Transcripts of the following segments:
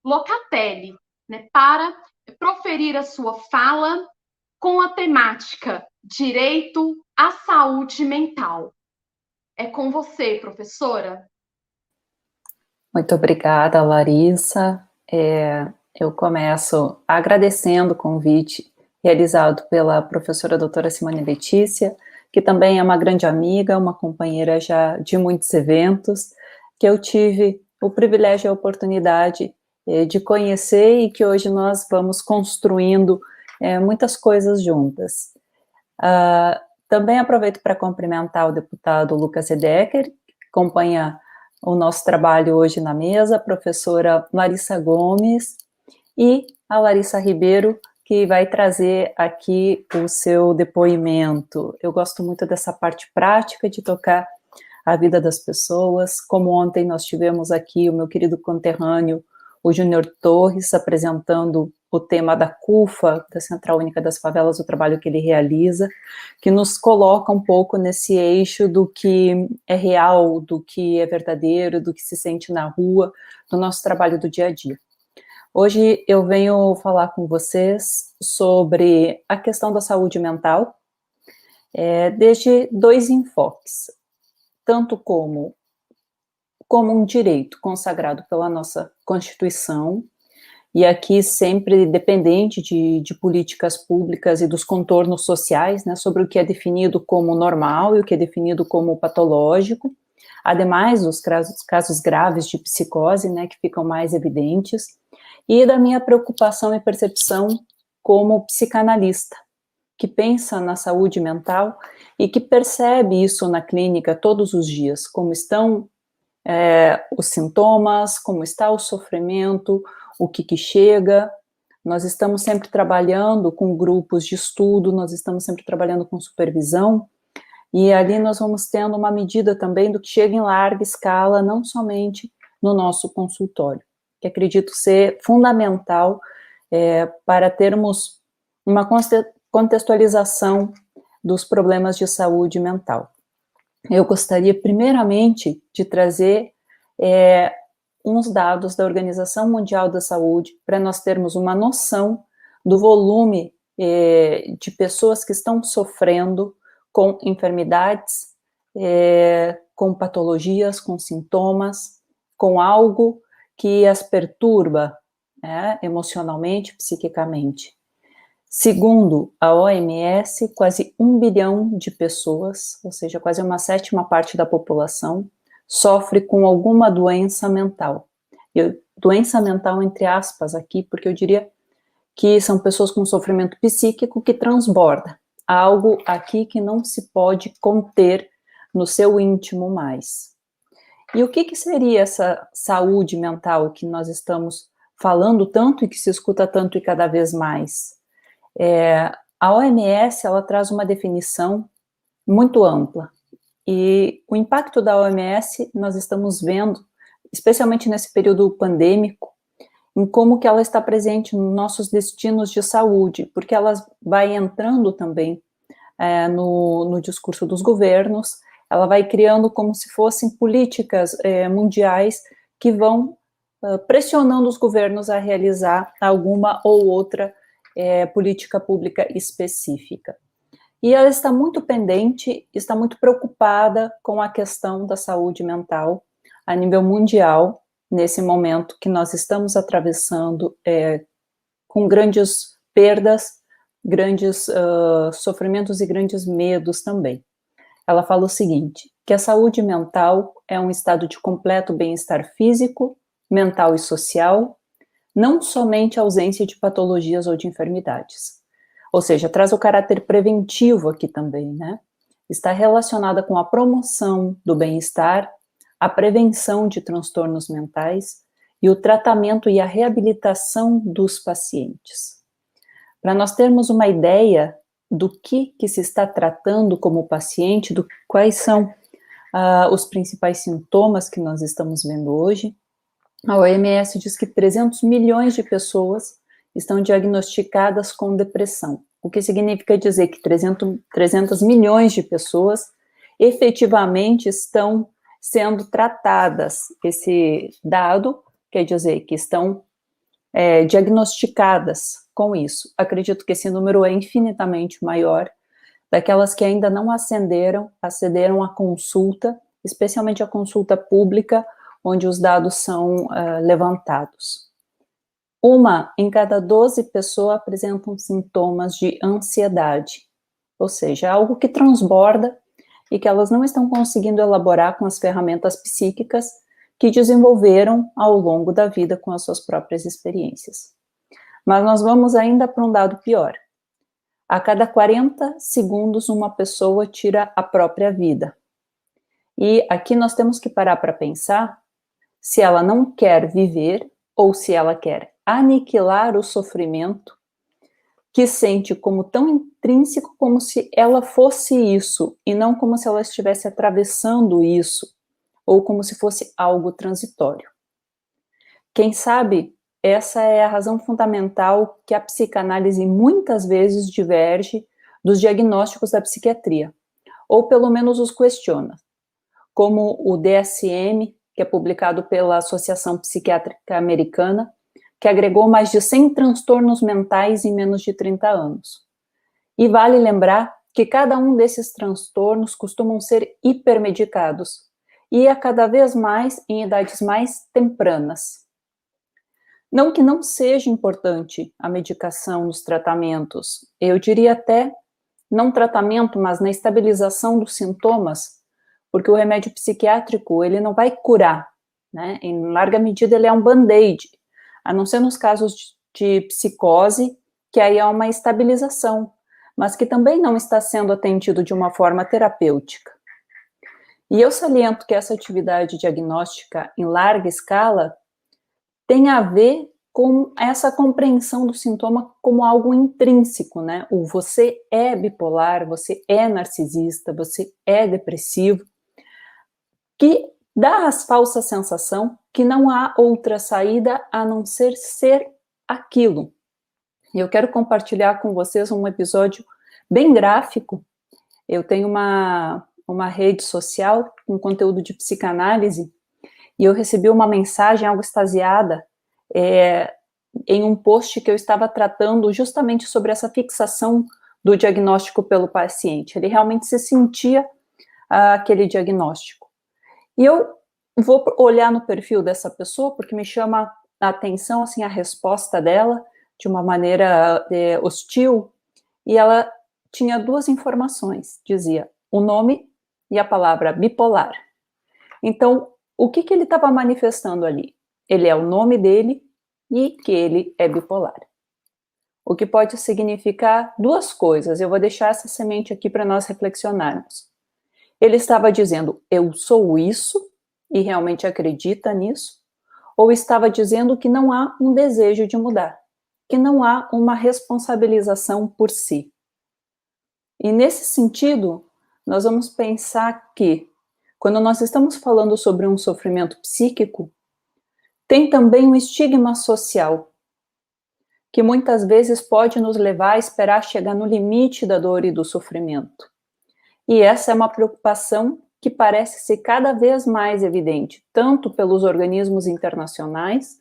Locatelli, né, para proferir a sua fala com a temática Direito à Saúde Mental. É com você, professora. Muito obrigada, Larissa. Eu começo agradecendo o convite realizado pela professora doutora Simone Letícia, que também é uma grande amiga, uma companheira já de muitos eventos, que eu tive o privilégio e a oportunidade de conhecer e que hoje nós vamos construindo muitas coisas juntas. Também aproveito para cumprimentar o deputado Lucas Edecker, que acompanha o nosso trabalho hoje na mesa, a professora Larissa Gomes e a Larissa Ribeiro, que vai trazer aqui o seu depoimento. Eu gosto muito dessa parte prática de tocar a vida das pessoas, como ontem nós tivemos aqui o meu querido conterrâneo, o Júnior Torres, apresentando o tema da CUFA, da Central Única das Favelas, o trabalho que ele realiza, que nos coloca um pouco nesse eixo do que é real, do que é verdadeiro, do que se sente na rua, do nosso trabalho do dia a dia. Hoje eu venho falar com vocês sobre a questão da saúde mental, desde dois enfoques, tanto como um direito consagrado pela nossa Constituição, e aqui sempre dependente de políticas públicas e dos contornos sociais, né, sobre o que é definido como normal e o que é definido como patológico, ademais dos casos graves de psicose, né, que ficam mais evidentes, e da minha preocupação e percepção como psicanalista, que pensa na saúde mental e que percebe isso na clínica todos os dias, como estão os sintomas, como está o sofrimento, o que chega. Nós estamos sempre trabalhando com grupos de estudo, nós estamos sempre trabalhando com supervisão, e ali nós vamos tendo uma medida também do que chega em larga escala, não somente no nosso consultório, que acredito ser fundamental para termos uma contextualização dos problemas de saúde mental. Eu gostaria, primeiramente, de trazer uns dados da Organização Mundial da Saúde, para nós termos uma noção do volume de pessoas que estão sofrendo com enfermidades, com patologias, com sintomas, com algo que as perturba emocionalmente, psiquicamente. Segundo a OMS, quase 1 bilhão de pessoas, ou seja, quase uma sétima parte da população, sofre com alguma doença mental. Doença mental entre aspas aqui, porque eu diria que são pessoas com sofrimento psíquico que transborda. Algo aqui que não se pode conter no seu íntimo mais. E o que seria essa saúde mental que nós estamos falando tanto e que se escuta tanto e cada vez mais? A OMS, ela traz uma definição muito ampla, e o impacto da OMS nós estamos vendo, especialmente nesse período pandêmico, em como que ela está presente nos nossos destinos de saúde, porque ela vai entrando também no discurso dos governos, ela vai criando como se fossem políticas mundiais que vão pressionando os governos a realizar alguma ou outra política pública específica. E ela está muito pendente, está muito preocupada com a questão da saúde mental a nível mundial, nesse momento que nós estamos atravessando com grandes perdas, grandes sofrimentos e grandes medos também. Ela fala o seguinte, que a saúde mental é um estado de completo bem-estar físico, mental e social, não somente a ausência de patologias ou de enfermidades. Ou seja, traz o caráter preventivo aqui também, né? Está relacionada com a promoção do bem-estar, a prevenção de transtornos mentais e o tratamento e a reabilitação dos pacientes. Para nós termos uma ideia do que se está tratando como paciente, quais são os principais sintomas que nós estamos vendo hoje, a OMS diz que 300 milhões de pessoas estão diagnosticadas com depressão, o que significa dizer que 300 milhões de pessoas efetivamente estão sendo tratadas. Esse dado quer dizer que estão diagnosticadas com isso. Acredito que esse número é infinitamente maior daquelas que ainda não acederam à consulta, especialmente a consulta pública, onde os dados são levantados. 1 em cada 12 pessoas apresentam sintomas de ansiedade, ou seja, algo que transborda e que elas não estão conseguindo elaborar com as ferramentas psíquicas que desenvolveram ao longo da vida com as suas próprias experiências. Mas nós vamos ainda para um dado pior. A cada 40 segundos, uma pessoa tira a própria vida. E aqui nós temos que parar para pensar se ela não quer viver ou se ela quer aniquilar o sofrimento que sente como tão intrínseco como se ela fosse isso, e não como se ela estivesse atravessando isso, ou como se fosse algo transitório. Quem sabe, essa é a razão fundamental que a psicanálise muitas vezes diverge dos diagnósticos da psiquiatria, ou pelo menos os questiona, como o DSM, que é publicado pela Associação Psiquiátrica Americana, que agregou mais de 100 transtornos mentais em menos de 30 anos. E vale lembrar que cada um desses transtornos costumam ser hipermedicados, e a cada vez mais em idades mais tempranas. Não que não seja importante a medicação nos tratamentos, eu diria até, não tratamento, mas na estabilização dos sintomas, porque o remédio psiquiátrico, ele não vai curar, né? Em larga medida ele é um band-aid, a não ser nos casos de psicose, que aí é uma estabilização, mas que também não está sendo atendido de uma forma terapêutica. E eu saliento que essa atividade diagnóstica em larga escala tem a ver com essa compreensão do sintoma como algo intrínseco, né? O você é bipolar, você é narcisista, você é depressivo, que dá a falsa sensação que não há outra saída a não ser aquilo. E eu quero compartilhar com vocês um episódio bem gráfico. Eu tenho uma rede social com conteúdo de psicanálise e eu recebi uma mensagem algo extasiada em um post que eu estava tratando justamente sobre essa fixação do diagnóstico pelo paciente. Ele realmente se sentia aquele diagnóstico. E eu vou olhar no perfil dessa pessoa, porque me chama a atenção assim, a resposta dela, de uma maneira hostil, e ela tinha 2 informações, dizia o nome e a palavra bipolar. Então, o que ele estava manifestando ali? Ele é o nome dele e que ele é bipolar. O que pode significar 2 coisas, eu vou deixar essa semente aqui para nós reflexionarmos. Ele estava dizendo, eu sou isso, e realmente acredita nisso, ou estava dizendo que não há um desejo de mudar, que não há uma responsabilização por si. E nesse sentido, nós vamos pensar que, quando nós estamos falando sobre um sofrimento psíquico, tem também um estigma social, que muitas vezes pode nos levar a esperar chegar no limite da dor e do sofrimento. E essa é uma preocupação que parece ser cada vez mais evidente, tanto pelos organismos internacionais,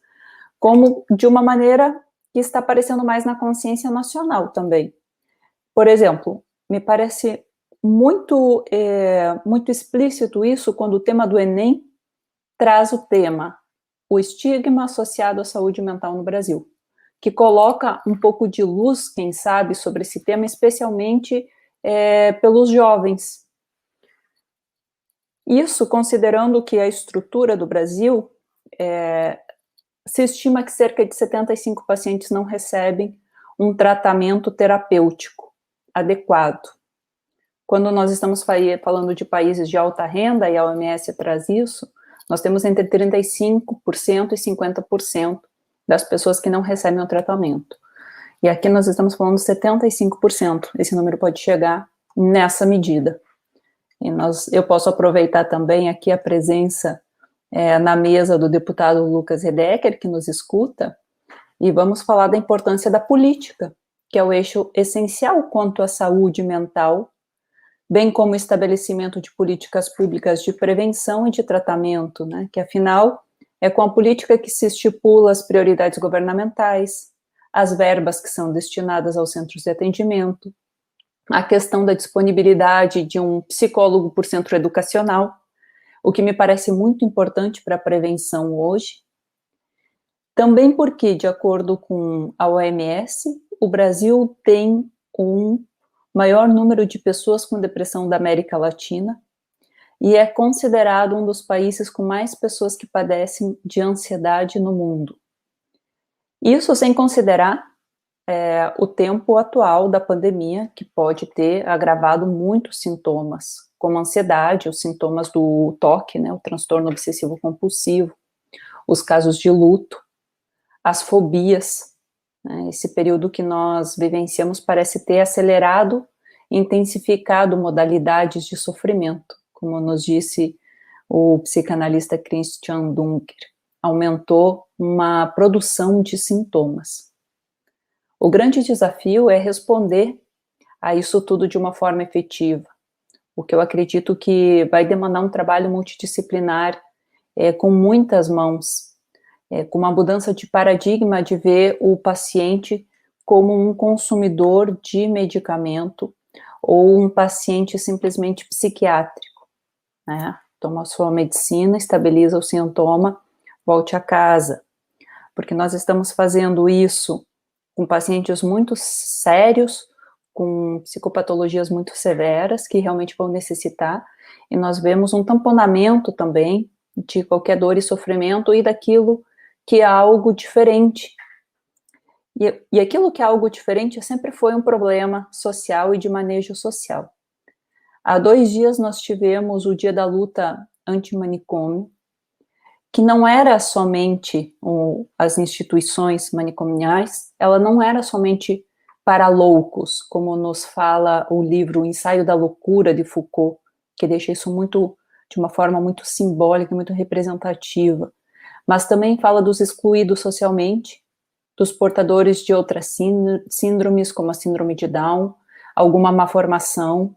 como de uma maneira que está aparecendo mais na consciência nacional também. Por exemplo, me parece muito explícito isso quando o tema do Enem traz o tema, o estigma associado à saúde mental no Brasil, que coloca um pouco de luz, quem sabe, sobre esse tema, especialmente pelos jovens. Isso considerando que a estrutura do Brasil, se estima que cerca de 75 pacientes não recebem um tratamento terapêutico adequado. Quando nós estamos falando de países de alta renda, e a OMS traz isso, nós temos entre 35% e 50% das pessoas que não recebem o tratamento. E aqui nós estamos falando de 75%, esse número pode chegar nessa medida. E eu posso aproveitar também aqui a presença na mesa do deputado Lucas Redecker, que nos escuta, e vamos falar da importância da política, que é o eixo essencial quanto à saúde mental, bem como o estabelecimento de políticas públicas de prevenção e de tratamento, né, que afinal É com a política que se estipula as prioridades governamentais, as verbas que são destinadas aos centros de atendimento, a questão da disponibilidade de um psicólogo por centro educacional, o que me parece muito importante para a prevenção hoje. Também porque, de acordo com a OMS, o Brasil tem um maior número de pessoas com depressão da América Latina e é considerado um dos países com mais pessoas que padecem de ansiedade no mundo. Isso sem considerar o tempo atual da pandemia, que pode ter agravado muitos sintomas, como ansiedade, os sintomas do TOC, né, o transtorno obsessivo compulsivo, os casos de luto, as fobias, né, esse período que nós vivenciamos parece ter acelerado e intensificado modalidades de sofrimento, como nos disse o psicanalista Christian Dunker, aumentou uma produção de sintomas. O grande desafio é responder a isso tudo de uma forma efetiva, o que eu acredito que vai demandar um trabalho multidisciplinar com muitas mãos, com uma mudança de paradigma de ver o paciente como um consumidor de medicamento ou um paciente simplesmente psiquiátrico, né? Toma a sua medicina, estabiliza o sintoma, volte a casa, porque nós estamos fazendo isso com pacientes muito sérios, com psicopatologias muito severas, que realmente vão necessitar, e nós vemos um tamponamento também de qualquer dor e sofrimento e daquilo que é algo diferente. E aquilo que é algo diferente sempre foi um problema social e de manejo social. Há 2 dias nós tivemos o Dia da Luta Anti-Manicômio, que não era somente as instituições manicomiais, ela não era somente para loucos, como nos fala o livro O Ensaio da Loucura, de Foucault, que deixa isso muito, de uma forma muito simbólica, muito representativa, mas também fala dos excluídos socialmente, dos portadores de outras síndromes, como a síndrome de Down, alguma má formação.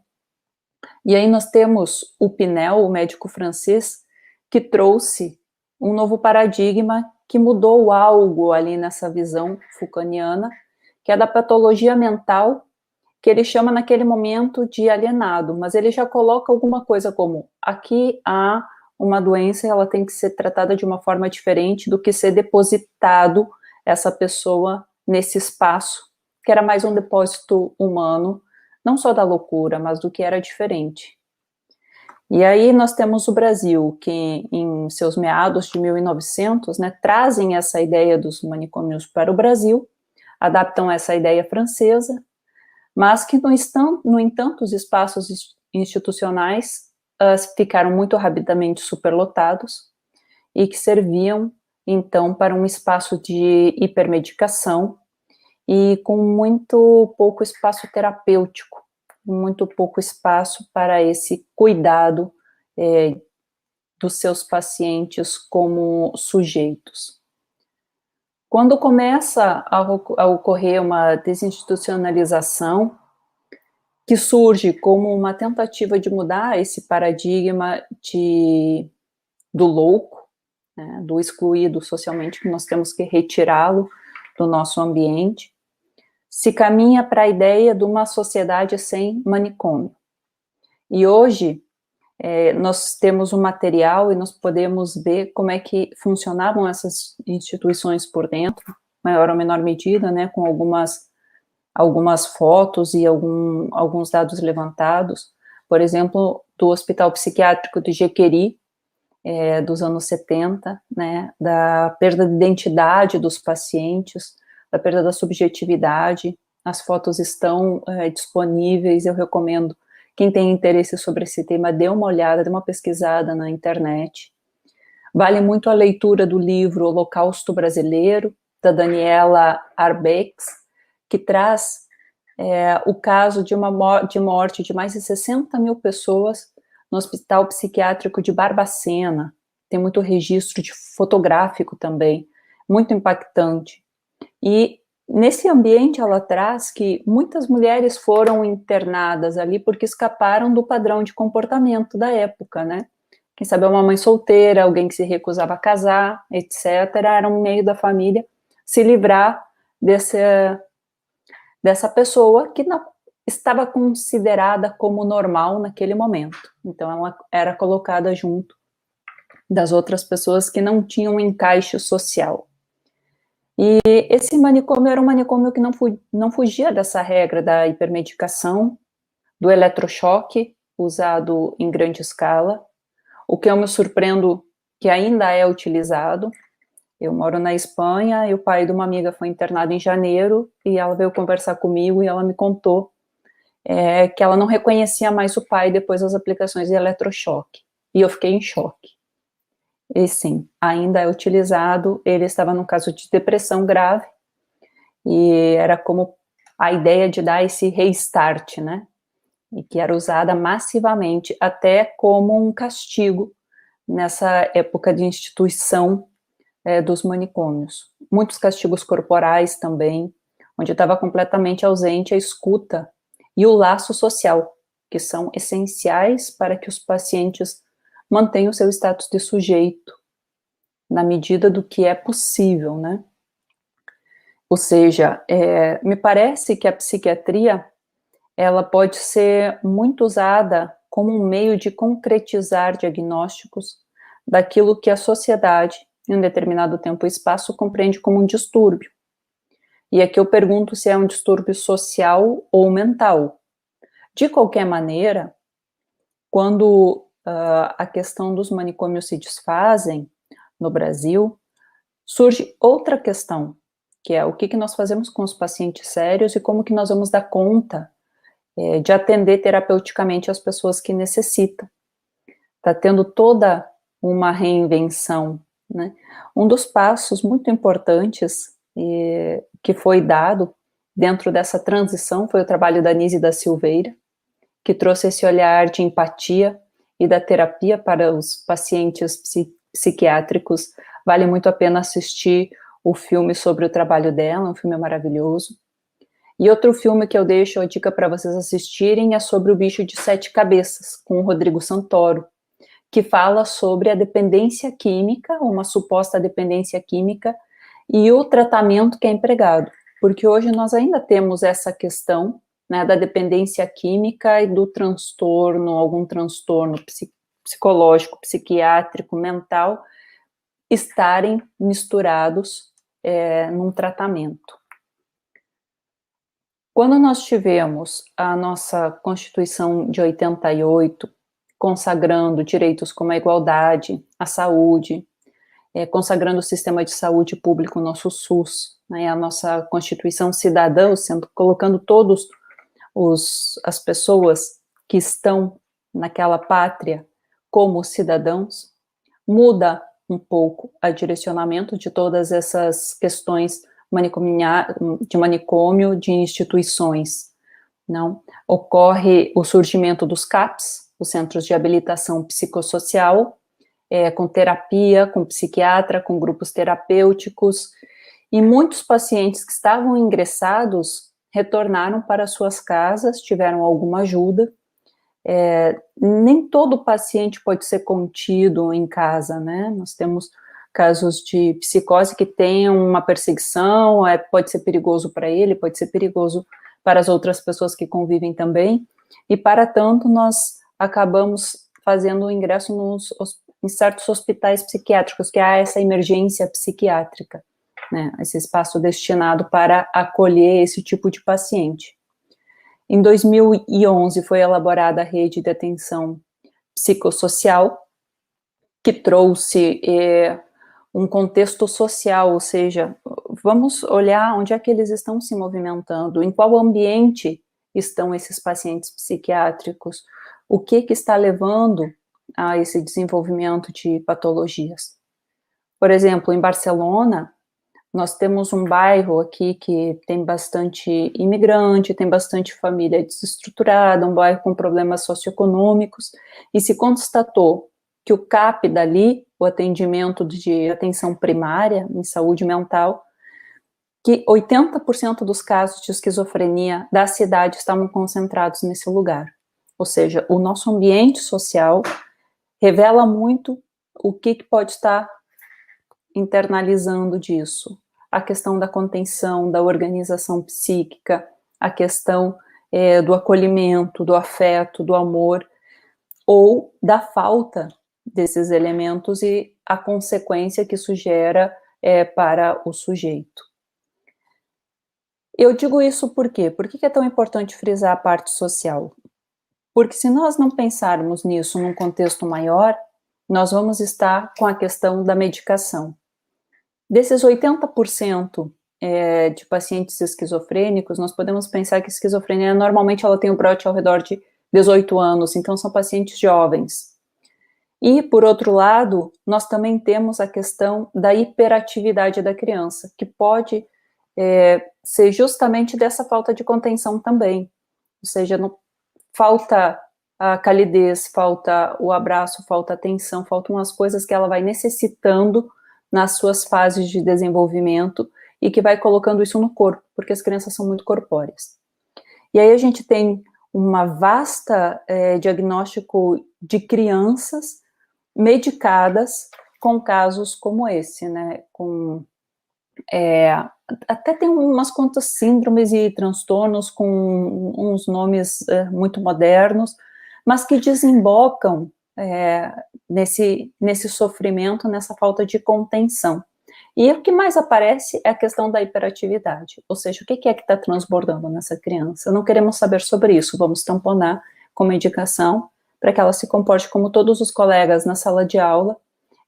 E aí nós temos o Pinel, o médico francês, que trouxe um novo paradigma que mudou algo ali nessa visão Foucaultiana, que é da patologia mental, que ele chama naquele momento de alienado, mas ele já coloca alguma coisa como, aqui há uma doença e ela tem que ser tratada de uma forma diferente do que ser depositado essa pessoa nesse espaço, que era mais um depósito humano, não só da loucura, mas do que era diferente. E aí nós temos o Brasil, que em seus meados de 1900, né, trazem essa ideia dos manicômios para o Brasil, adaptam essa ideia francesa, mas que, no entanto, os espaços institucionais ficaram muito rapidamente superlotados e que serviam, então, para um espaço de hipermedicação e com muito pouco espaço terapêutico, muito pouco espaço para esse cuidado dos seus pacientes como sujeitos. Quando começa a ocorrer uma desinstitucionalização, que surge como uma tentativa de mudar esse paradigma do louco, né, do excluído socialmente, que nós temos que retirá-lo do nosso ambiente, se caminha para a ideia de uma sociedade sem manicômio. E hoje, nós temos um material e nós podemos ver como é que funcionavam essas instituições por dentro, maior ou menor medida, né, com algumas fotos e alguns dados levantados, por exemplo, do Hospital Psiquiátrico de Jequeri, dos anos 70, né, da perda de identidade dos pacientes, da perda da subjetividade. As fotos estão disponíveis, eu recomendo, quem tem interesse sobre esse tema, dê uma olhada, dê uma pesquisada na internet. Vale muito a leitura do livro Holocausto Brasileiro, da Daniela Arbex, que traz o caso de morte de mais de 60 mil pessoas no Hospital Psiquiátrico de Barbacena. Tem muito registro fotográfico também, muito impactante. E nesse ambiente ela traz que muitas mulheres foram internadas ali porque escaparam do padrão de comportamento da época, né? quem sabe uma mãe solteira, alguém que se recusava a casar, etc. Era um meio da família se livrar dessa pessoa que não estava considerada como normal naquele momento. Então, ela era colocada junto das outras pessoas que não tinham um encaixe social. E esse manicômio era um manicômio que não fugia dessa regra da hipermedicação, do eletrochoque usado em grande escala, o que eu me surpreendo que ainda é utilizado. Eu moro na Espanha e o pai de uma amiga foi internado em janeiro e ela veio conversar comigo e ela me contou que ela não reconhecia mais o pai depois das aplicações de eletrochoque. E eu fiquei em choque. E sim, ainda é utilizado. Ele estava num caso de depressão grave e era como a ideia de dar esse restart, né? E que era usada massivamente até como um castigo nessa época de instituição dos manicômios. Muitos castigos corporais também, onde estava completamente ausente a escuta e o laço social, que são essenciais para que os pacientes mantenham o seu status de sujeito, na medida do que é possível, né? Ou seja, me parece que a psiquiatria, ela pode ser muito usada como um meio de concretizar diagnósticos daquilo que a sociedade, em um determinado tempo e espaço, compreende como um distúrbio. E aqui eu pergunto se é um distúrbio social ou mental. De qualquer maneira, quando a questão dos manicômios se desfazem no Brasil, surge outra questão, que é o que nós fazemos com os pacientes sérios e como que nós vamos dar conta de atender terapeuticamente as pessoas que necessitam. Está tendo toda uma reinvenção, né? Um dos passos muito importantes que foi dado dentro dessa transição foi o trabalho da Nise da Silveira, que trouxe esse olhar de empatia e da terapia para os pacientes psiquiátricos. Vale muito a pena assistir o filme sobre o trabalho dela, um filme maravilhoso. E outro filme que eu deixo a dica para vocês assistirem é sobre o Bicho de Sete Cabeças, com o Rodrigo Santoro, que fala sobre a dependência química, uma suposta dependência química, e o tratamento que é empregado. Porque hoje nós ainda temos essa questão, né, da dependência química e do transtorno, algum transtorno psicológico, psiquiátrico, mental, estarem misturados num tratamento. Quando nós tivemos a nossa Constituição de 88, consagrando direitos como a igualdade, a saúde, consagrando o sistema de saúde público, o nosso SUS, né, a nossa Constituição cidadã, colocando todos as pessoas que estão naquela pátria como cidadãos, muda um pouco o direcionamento de todas essas questões de manicômio, de instituições. Não ocorre o surgimento dos CAPs, os Centros de Habilitação Psicossocial, com terapia, com psiquiatra, com grupos terapêuticos, e muitos pacientes que estavam ingressados retornaram para suas casas, tiveram alguma ajuda. Nem todo paciente pode ser contido em casa, né? Nós temos casos de psicose que tem uma perseguição, pode ser perigoso para ele, pode ser perigoso para as outras pessoas que convivem também, e para tanto nós acabamos fazendo o ingresso em certos hospitais psiquiátricos, que há essa emergência psiquiátrica, né? Esse espaço destinado para acolher esse tipo de paciente. Em 2011 foi elaborada a rede de atenção psicossocial, que trouxe um contexto social, ou seja, vamos olhar onde é que eles estão se movimentando, em qual ambiente estão esses pacientes psiquiátricos, o que está levando a esse desenvolvimento de patologias. Por exemplo, em Barcelona, nós temos um bairro aqui que tem bastante imigrante, tem bastante família desestruturada, um bairro com problemas socioeconômicos, e se constatou que o CAP dali, o atendimento de atenção primária em saúde mental, que 80% dos casos de esquizofrenia da cidade estavam concentrados nesse lugar. Ou seja, o nosso ambiente social revela muito o que pode estar internalizando disso. A questão da contenção, da organização psíquica, a questão do acolhimento, do afeto, do amor, ou da falta desses elementos e a consequência que isso gera para o sujeito. Eu digo isso por quê? Por que é tão importante frisar a parte social? Porque se nós não pensarmos nisso num contexto maior, nós vamos estar com a questão da medicação. Desses 80% de pacientes esquizofrênicos, nós podemos pensar que a esquizofrenia normalmente ela tem um brote ao redor de 18 anos, então são pacientes jovens. E, por outro lado, nós também temos a questão da hiperatividade da criança, que pode ser justamente dessa falta de contenção também. Ou seja, não, falta a calidez, falta o abraço, falta a atenção, faltam as coisas que ela vai necessitando nas suas fases de desenvolvimento e que vai colocando isso no corpo, porque as crianças são muito corpóreas. E aí a gente tem uma vasta diagnóstico de crianças medicadas com casos como esse, né, com até tem umas quantas síndromes e transtornos com uns nomes muito modernos, mas que desembocam nesse sofrimento, nessa falta de contenção. E o que mais aparece é a questão da hiperatividade, ou seja, o que é que está transbordando nessa criança? Não queremos saber sobre isso, vamos tamponar com medicação para que ela se comporte como todos os colegas na sala de aula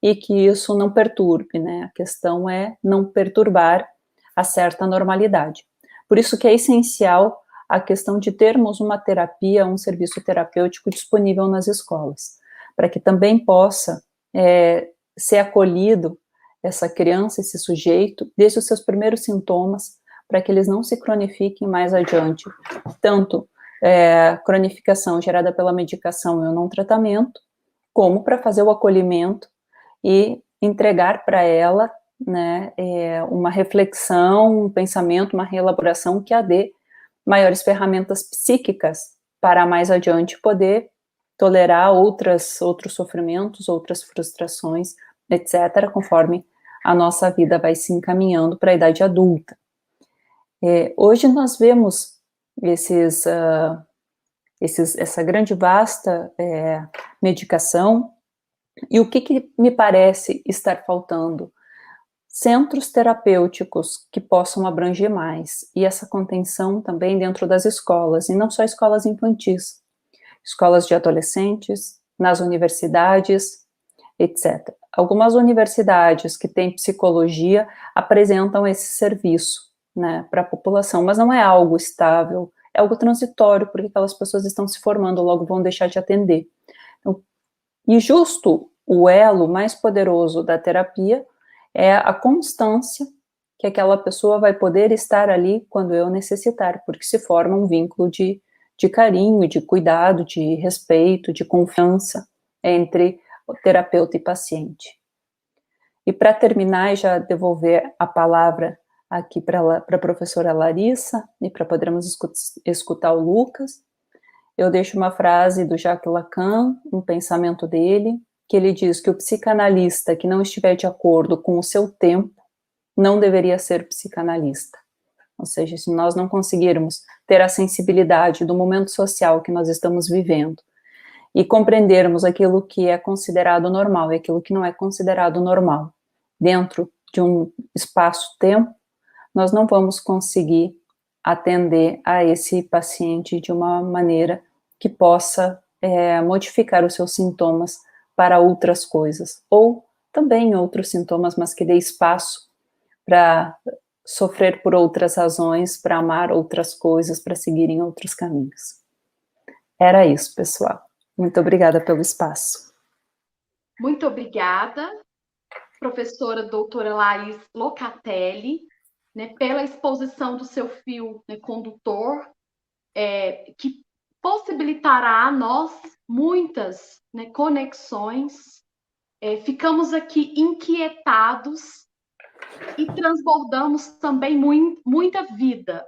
e que isso não perturbe, né? A questão é não perturbar a certa normalidade. Por isso que é essencial a questão de termos uma terapia, um serviço terapêutico disponível nas escolas, para que também possa ser acolhido essa criança, esse sujeito, desde os seus primeiros sintomas, para que eles não se cronifiquem mais adiante, tanto cronificação gerada pela medicação e o não tratamento, como para fazer o acolhimento e entregar para ela, né, uma reflexão, um pensamento, uma reelaboração que a dê maiores ferramentas psíquicas para mais adiante poder tolerar outros sofrimentos, outras frustrações, etc., conforme a nossa vida vai se encaminhando para a idade adulta. Hoje nós vemos essa grande vasta medicação, e o que me parece estar faltando? Centros terapêuticos que possam abranger mais, e essa contenção também dentro das escolas, e não só escolas infantis, escolas de adolescentes, nas universidades, etc. Algumas universidades que têm psicologia apresentam esse serviço, né, para a população, mas não é algo estável, é algo transitório, porque aquelas pessoas estão se formando, logo vão deixar de atender. Então, e justo o elo mais poderoso da terapia é a constância que aquela pessoa vai poder estar ali quando eu necessitar, porque se forma um vínculo de carinho, de cuidado, de respeito, de confiança entre o terapeuta e paciente. E para terminar e já devolver a palavra aqui para a professora Larissa, e para podermos escutar o Lucas, eu deixo uma frase do Jacques Lacan, um pensamento dele, que ele diz que o psicanalista que não estiver de acordo com o seu tempo não deveria ser psicanalista. Ou seja, se nós não conseguirmos ter a sensibilidade do momento social que nós estamos vivendo e compreendermos aquilo que é considerado normal e aquilo que não é considerado normal dentro de um espaço-tempo, nós não vamos conseguir atender a esse paciente de uma maneira que possa modificar os seus sintomas para outras coisas, ou também outros sintomas, mas que dê espaço para sofrer por outras razões, para amar outras coisas, para seguir em outros caminhos. Era isso, pessoal. Muito obrigada pelo espaço. Muito obrigada, professora doutora Laís Locatelli, né, pela exposição do seu fio, né, condutor, que possibilitará a nós muitas, né, conexões. Ficamos aqui inquietados e transbordamos também muita vida.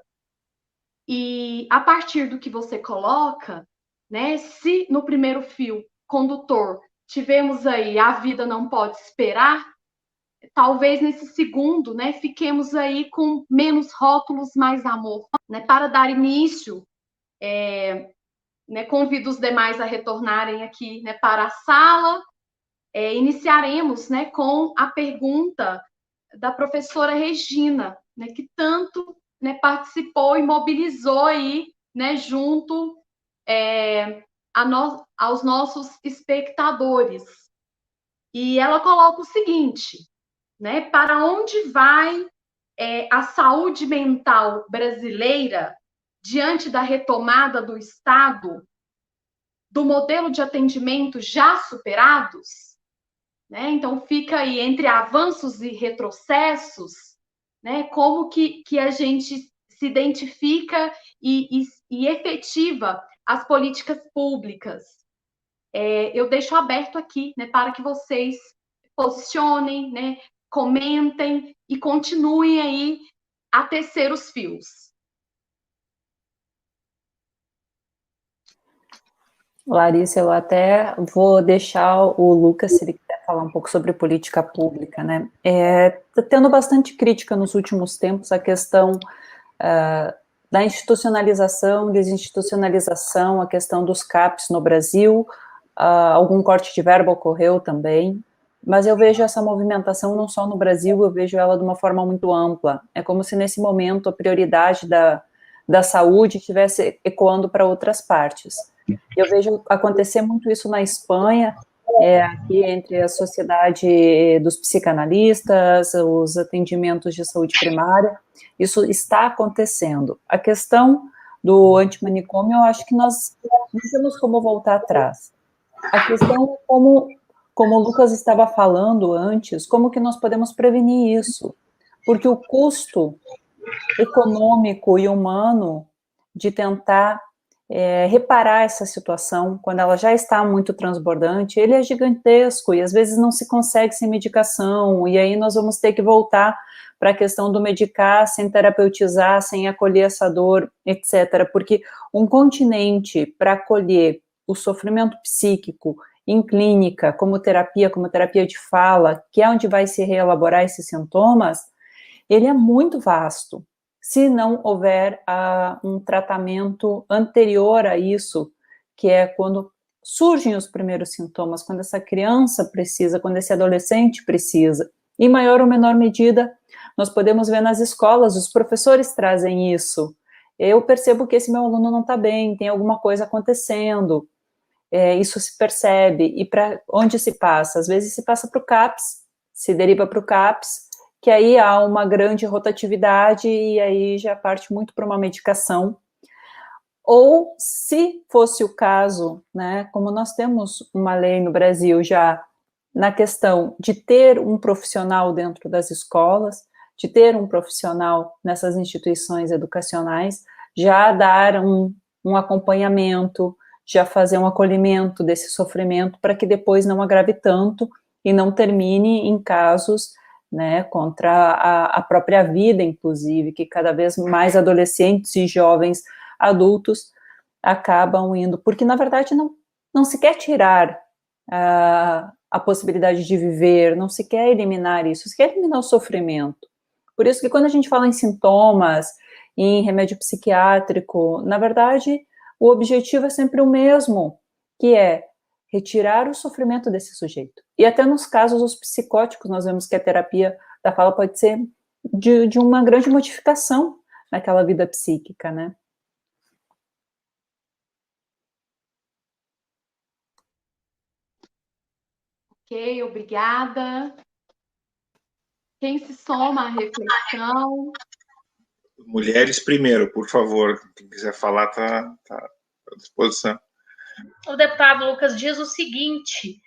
E a partir do que você coloca, né, se no primeiro fio condutor tivemos aí A Vida Não Pode Esperar, talvez nesse segundo, né, fiquemos aí com menos rótulos, mais amor, né, para dar início, né, convido os demais a retornarem aqui, né, para a sala. Iniciaremos, né, com a pergunta da professora Regina, né, que tanto, né, participou e mobilizou aí, né, junto aos nossos espectadores. E ela coloca o seguinte, né, para onde vai a saúde mental brasileira diante da retomada do Estado, do modelo de atendimento já superados? Né? Então, fica aí entre avanços e retrocessos, né? Como que a gente se identifica e efetiva as políticas públicas. Eu deixo aberto aqui, né, para que vocês posicionem, né, comentem e continuem aí a tecer os fios. Larissa, eu até vou deixar o Lucas, se ele quiser falar um pouco sobre política pública, né? Tá tendo bastante crítica nos últimos tempos a questão da institucionalização, desinstitucionalização, a questão dos CAPs no Brasil, algum corte de verba ocorreu também, mas eu vejo essa movimentação não só no Brasil, eu vejo ela de uma forma muito ampla. É como se nesse momento a prioridade da saúde estivesse ecoando para outras partes. Eu vejo acontecer muito isso na Espanha, aqui entre a sociedade dos psicanalistas, os atendimentos de saúde primária, isso está acontecendo. A questão do antimanicômio, eu acho que nós não temos como voltar atrás. A questão é como o Lucas estava falando antes, como que nós podemos prevenir isso? Porque o custo econômico e humano de tentar reparar essa situação, quando ela já está muito transbordante, ele é gigantesco e às vezes não se consegue sem medicação, e aí nós vamos ter que voltar para a questão do medicar sem terapeutizar, sem acolher essa dor, etc. Porque um continente para acolher o sofrimento psíquico em clínica, como terapia de fala, que é onde vai se reelaborar esses sintomas, ele é muito vasto. Se não houver um tratamento anterior a isso, que é quando surgem os primeiros sintomas, quando essa criança precisa, quando esse adolescente precisa. Em maior ou menor medida, nós podemos ver nas escolas, os professores trazem isso. Eu percebo que esse meu aluno não está bem, tem alguma coisa acontecendo. Isso se percebe. E para onde se passa? Às vezes se passa para o CAPS, se deriva para o CAPS, que aí há uma grande rotatividade e aí já parte muito para uma medicação. Ou, se fosse o caso, né, como nós temos uma lei no Brasil já na questão de ter um profissional dentro das escolas, de ter um profissional nessas instituições educacionais, já dar um acompanhamento, já fazer um acolhimento desse sofrimento para que depois não agrave tanto e não termine em casos, né, contra a própria vida, inclusive, que cada vez mais adolescentes e jovens adultos acabam indo, porque na verdade não se quer tirar a possibilidade de viver, não se quer eliminar isso, se quer eliminar o sofrimento. Por isso que quando a gente fala em sintomas, em remédio psiquiátrico, na verdade, o objetivo é sempre o mesmo, que é retirar o sofrimento desse sujeito. E até nos casos dos psicóticos, nós vemos que a terapia da fala pode ser de uma grande modificação naquela vida psíquica, né? Ok, obrigada. Quem se soma à reflexão? Mulheres primeiro, por favor. Quem quiser falar está à disposição. O deputado Lucas diz o seguinte: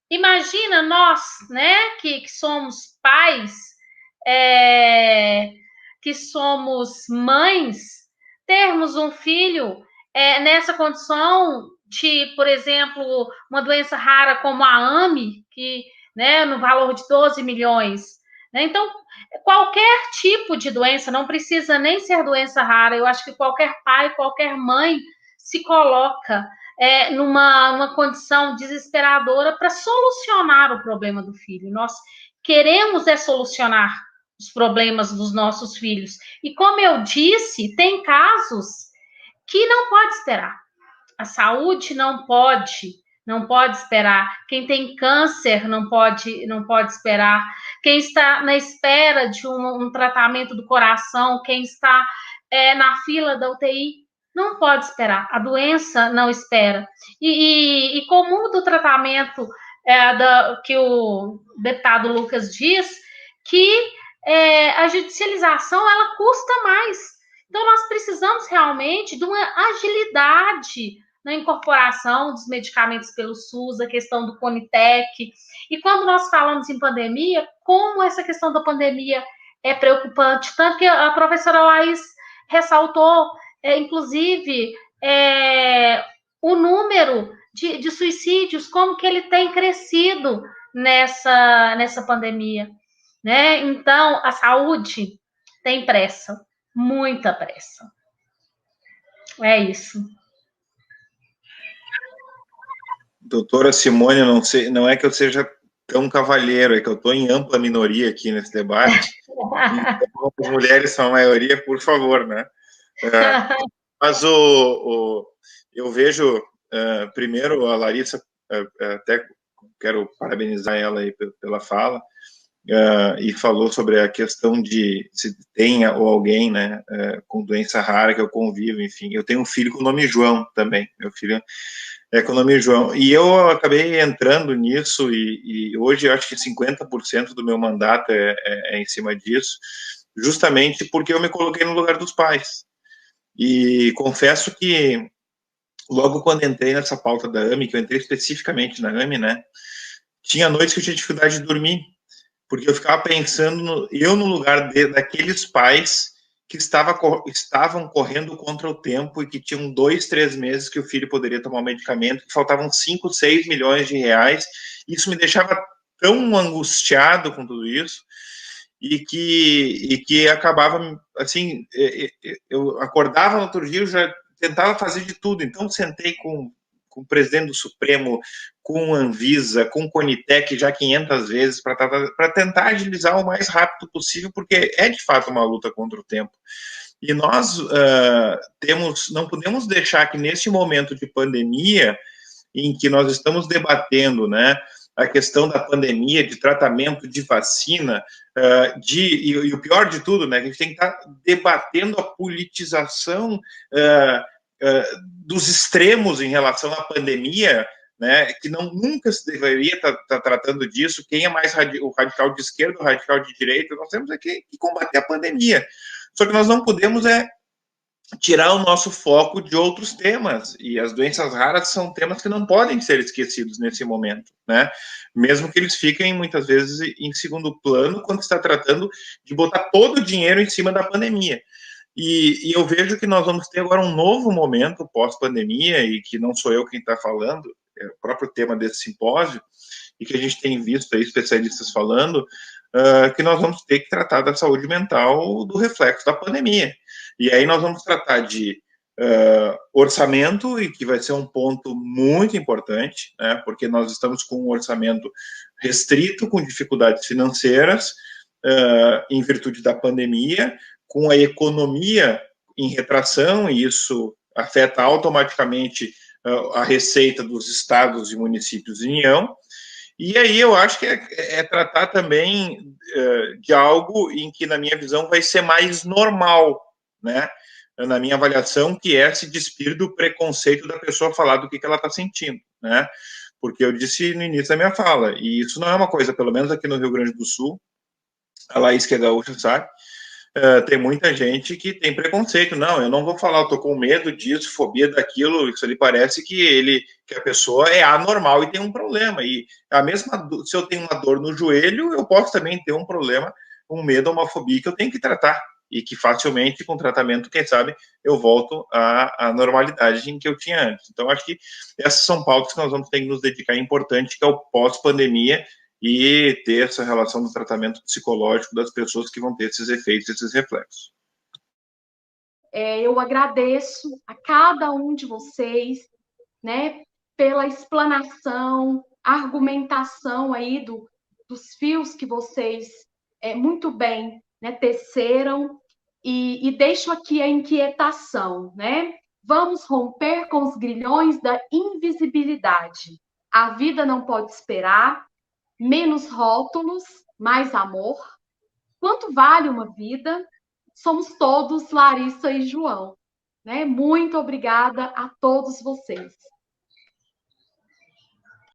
imagina nós, né, que somos pais, que somos mães, termos um filho nessa condição de, por exemplo, uma doença rara como a AME, que, né, no valor de 12 milhões. Né? Então, qualquer tipo de doença, não precisa nem ser doença rara, eu acho que qualquer pai, qualquer mãe se coloca numa condição desesperadora para solucionar o problema do filho. Nós queremos solucionar os problemas dos nossos filhos. E como eu disse, tem casos que não pode esperar. A saúde não pode esperar. Quem tem câncer não pode esperar. Quem está na espera de um tratamento do coração, quem está na fila da UTI, não pode esperar. A doença não espera. E como do tratamento que o deputado Lucas diz, que a judicialização ela custa mais. Então, nós precisamos realmente de uma agilidade na incorporação dos medicamentos pelo SUS, a questão do Conitec. E quando nós falamos em pandemia, como essa questão da pandemia é preocupante, tanto que a professora Laís ressaltou, inclusive, o número de suicídios, como que ele tem crescido nessa pandemia, né? Então, a saúde tem pressa, muita pressa. É isso. Doutora Simone, não sei, não é que eu seja tão cavalheiro, é que eu estou em ampla minoria aqui nesse debate. Então, as mulheres são a maioria, por favor, né? Mas eu vejo, primeiro, a Larissa, até quero parabenizar ela aí pela fala, e falou sobre a questão de se tenha ou alguém, né, com doença rara que eu convivo, enfim. Eu tenho um filho com o nome João também, meu filho é com o nome João, e eu acabei entrando nisso, e hoje eu acho que 50% do meu mandato é em cima disso, justamente porque eu me coloquei no lugar dos pais. E confesso que logo quando entrei nessa pauta da AME, que eu entrei especificamente na AME, né, tinha noites que eu tinha dificuldade de dormir, porque eu ficava pensando, no lugar daqueles pais que estavam correndo contra o tempo e que tinham 2, 3 meses que o filho poderia tomar um medicamento, que faltavam 5, 6 milhões de reais. Isso me deixava tão angustiado com tudo isso, e que acabava, assim, eu acordava no outro dia, eu já tentava fazer de tudo. Então, sentei com o presidente do Supremo, com a Anvisa, com o Conitec já 500 vezes para tentar agilizar o mais rápido possível, porque é de fato uma luta contra o tempo. E nós não podemos deixar que nesse momento de pandemia, em que nós estamos debatendo, né, a questão da pandemia, de tratamento, de vacina, e o pior de tudo, né, que a gente tem que estar debatendo a politização dos extremos em relação à pandemia, né, que nunca se deveria estar tratando disso. Quem é mais o radical de esquerda, o radical de direita? Nós temos que combater a pandemia. Só que nós não podemos tirar o nosso foco de outros temas, e as doenças raras são temas que não podem ser esquecidos nesse momento, né? Mesmo que eles fiquem muitas vezes em segundo plano quando está tratando de botar todo o dinheiro em cima da pandemia. E eu vejo que nós vamos ter agora um novo momento pós-pandemia, e que não sou eu quem está falando, é o próprio tema desse simpósio, e que a gente tem visto aí especialistas falando, que nós vamos ter que tratar da saúde mental do reflexo da pandemia. E aí nós vamos tratar de orçamento, e que vai ser um ponto muito importante, né, porque nós estamos com um orçamento restrito, com dificuldades financeiras, em virtude da pandemia, com a economia em retração, e isso afeta automaticamente a receita dos estados e municípios em União. E aí eu acho que é tratar também de algo em que, na minha visão, vai ser mais normal, né? Na minha avaliação, que é se despir do preconceito da pessoa falar do que ela está sentindo, né? Porque eu disse no início da minha fala, e isso não é uma coisa, pelo menos aqui no Rio Grande do Sul, a Laís, que é gaúcha, sabe? Tem muita gente que tem preconceito. Não, eu não vou falar, eu tô com medo disso, fobia daquilo. Isso ali parece que a pessoa é anormal e tem um problema. E se eu tenho uma dor no joelho, eu posso também ter um problema, um medo, uma fobia que eu tenho que tratar, e que facilmente, com tratamento, quem sabe, eu volto à normalidade em que eu tinha antes. Então, acho que essas são pautas que nós vamos ter que nos dedicar. É importante, que é o pós-pandemia, e ter essa relação do tratamento psicológico das pessoas que vão ter esses efeitos, esses reflexos. Eu agradeço a cada um de vocês né, pela explanação, argumentação aí dos fios que vocês muito bem, né, teceram, e deixo aqui a inquietação, né? Vamos romper com os grilhões da invisibilidade. A vida não pode esperar, menos rótulos, mais amor. Quanto vale uma vida? Somos todos Larissa e João, né? Muito obrigada a todos vocês.